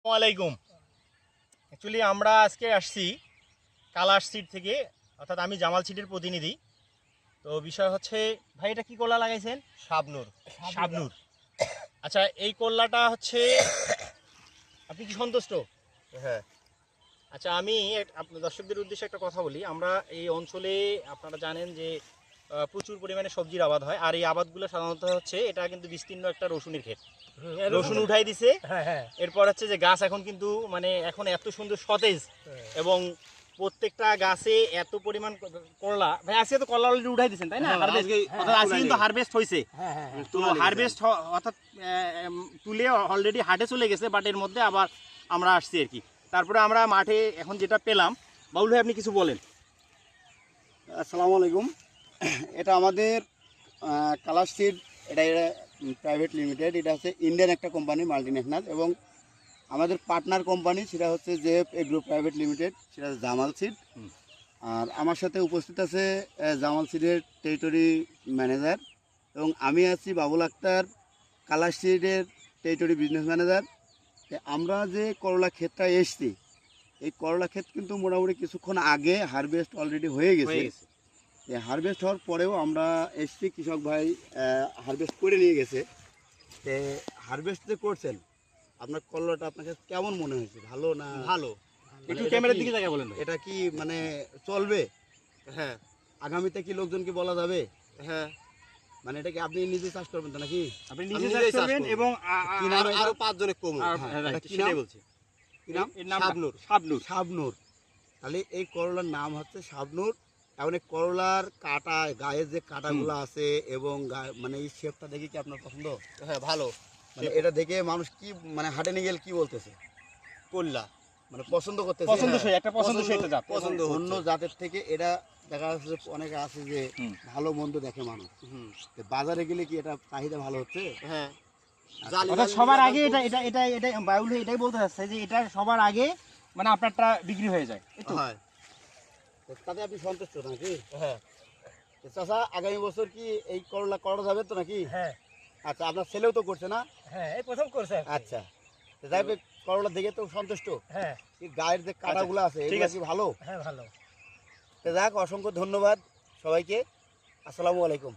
আসসালামাইকুম। অ্যাকচুয়ালি আমরা আজকে আসছি কালার সিড থেকে, অর্থাৎ আমি জামাল সিডের প্রতিনিধি। তো বিষয় হচ্ছে, ভাই এটা কি কলা লাগাইছেন? শাবনূর। শাবনূর। আচ্ছা, এই কলাটা হচ্ছে আপনি কি সন্তুষ্ট? হ্যাঁ। আচ্ছা, আমি আপনার দর্শকদের উদ্দেশ্যে একটা কথা বলি। আমরা এই অঞ্চলে আপনারা জানেন যে প্রচুর পরিমাণে সবজির আবাদ হয়, আর এই আবাদগুলো সাধারণত হচ্ছে এটা কিন্তু বিস্তীর্ণ একটা রসুনের ক্ষেত। রসুন উঠাই দিছে, এরপর হচ্ছে যে গাছ এখন কিন্তু মানে এখন এত সুন্দর সতেজ, এবং প্রত্যেকটা গাছে এত পরিমাণ করলা। ভাই আজকে তো করলা অলরেডি উঠাই দিচ্ছেন তাই না? আজকে কিন্তু হারভেস্ট হয়েছে। তো হারভেস্ট অর্থাৎ তুলে অলরেডি হাটে চলে গেছে, বাট এর মধ্যে আবার আমরা আসছি আর কি। তারপরে আমরা মাঠে এখন যেটা পেলাম, বাবুল ভাই আপনি কিছু বলেন। আসসালামু আলাইকুম। এটা আমাদের কালার সিড, এটা প্রাইভেট লিমিটেড। এটা হচ্ছে ইন্ডিয়ান একটা কোম্পানি, মাল্টিন্যাশনাল, এবং আমাদের পার্টনার কোম্পানি সেটা হচ্ছে জেএফ এগ্রো প্রাইভেট লিমিটেড, সেটা জামাল সিড। আর আমার সাথে উপস্থিত আছে জামাল সিডের টেরিটরি ম্যানেজার, এবং আমি আছি বাবুল আক্তার, কালার সিডের টেরিটরি বিজনেস ম্যানেজার। আমরা যে করলা ক্ষেতটা এসছি, এই করলা ক্ষেত কিন্তু মোটামুটি কিছুক্ষণ আগে হারভেস্ট অলরেডি হয়ে গেছে। হারভেস্ট হওয়ার পরেও আমরা এসছি, কৃষক ভাই হারভেস্ট করে নিয়ে গেছে। হারভেস্ট যে করছেন, আপনার করলাটা আপনাকে কেমন মনে হয়েছে? ভালো না? ভালো। একটু ক্যামেরার দিকে জায়গা বলেন। এটা কি মানে চলবে? হ্যাঁ। আগামীতে কি লোকজনকে বলা যাবে? হ্যাঁ। মানে এটা কি আপনি নিজে চাষ করবেন তো নাকি? আপনি নিজে চাষ করবেন, এবং আরো 5 জনে কম। সেটাই বলছি। কি নাম? শাবনূর। শাবনূর। শাবনূর। তাহলে এই করলার নাম হচ্ছে শাবনূর। এখন এই করলার কাটা, গায়ের যে কাটাগুলো আছে, এবং মানে এই শেপটা দেখে কি আপনার পছন্দ? হ্যাঁ, ভালো। মানে এটা দেখে মানুষ কি মানে হাটে নিয়ে গেলে কি বলতেছে? করলা মানে পছন্দ করতেছে। পছন্দসই একটা পছন্দসই একটা জাত। পছন্দ অন্য জাতের থেকে এটা দেখা যাচ্ছে যে অনেকে আছে যে ভালো মন্দ দেখে মানুষ। তো বাজারে গেলে কি এটা চাহিদা ভালো হচ্ছে? হ্যাঁ। অর্থাৎ সবার আগে এটা এটা এটা এটা বাউল এটাই বলতে চাচ্ছে যে এটা সবার আগে মানে আপনারটা বিক্রি হয়ে যায়। হয়। তাতে আপনি সন্তুষ্ট নাকি? হ্যাঁ। চাচা, আগামী বছর কি এই করলা করা যাবে তো নাকি? হ্যাঁ আচ্ছা, আপনার ছেলেও তো করছে না? হ্যাঁ, এই প্রথম করছে। আচ্ছা, যাই হোক, করলা দেখে তো সন্তুষ্ট। হ্যাঁ এই গায়ের যে কাটাগুলো আছে, এগুলো কি ভালো? হ্যাঁ ভালো। যাক, অসংখ্য ধন্যবাদ সবাইকে। আসসালামু আলাইকুম।